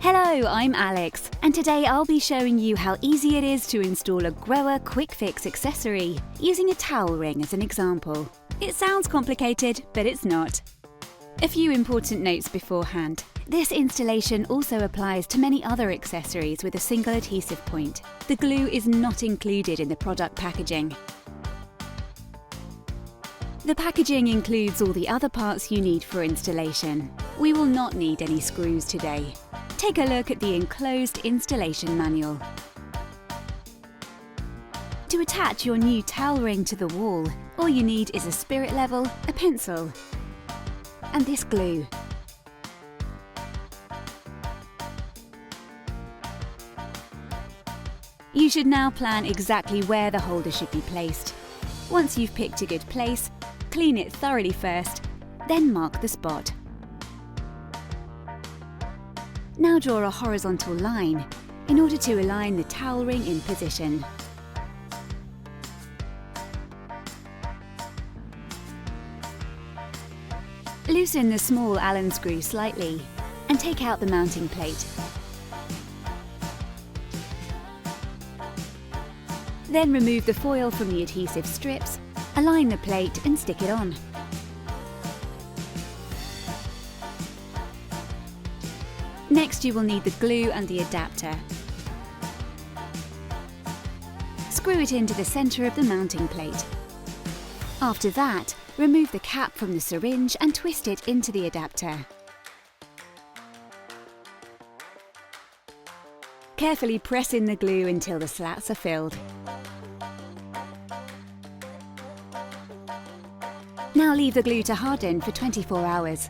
Hello, I'm Alex, and today I'll be showing you how easy it is to install a GROHE QuickFix accessory using a towel ring as an example. It sounds complicated, but it's not. A few important notes beforehand. This installation also applies to many other accessories with a single adhesive point. The glue is not included in the product packaging. The packaging includes all the other parts you need for installation. We will not need any screws today. Take a look at the enclosed installation manual. To attach your new towel ring to the wall, all you need is a spirit level, a pencil, and this glue. You should now plan exactly where the holder should be placed. Once you've picked a good place, clean it thoroughly first, then mark the spot. Now draw a horizontal line in order to align the towel ring in position. Loosen the small Allen screw slightly and take out the mounting plate. Then remove the foil from the adhesive strips, align the plate and stick it on. Next, you will need the glue and the adapter. Screw it into the centre of the mounting plate. After that, remove the cap from the syringe and twist it into the adapter. Carefully press in the glue until the slats are filled. Now leave the glue to harden for 24 hours.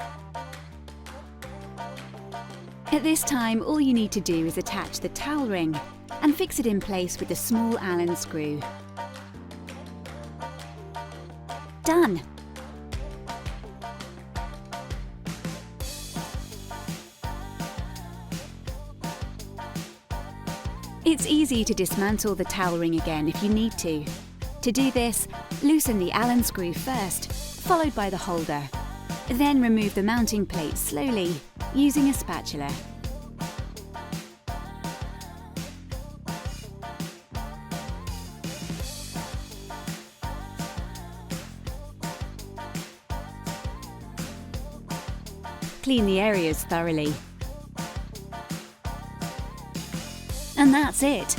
At this time, all you need to do is attach the towel ring and fix it in place with the small Allen screw. Done! It's easy to dismantle the towel ring again if you need to. To do this, loosen the Allen screw first, followed by the holder. Then remove the mounting plate slowly, using a spatula. Clean the areas thoroughly. And that's it!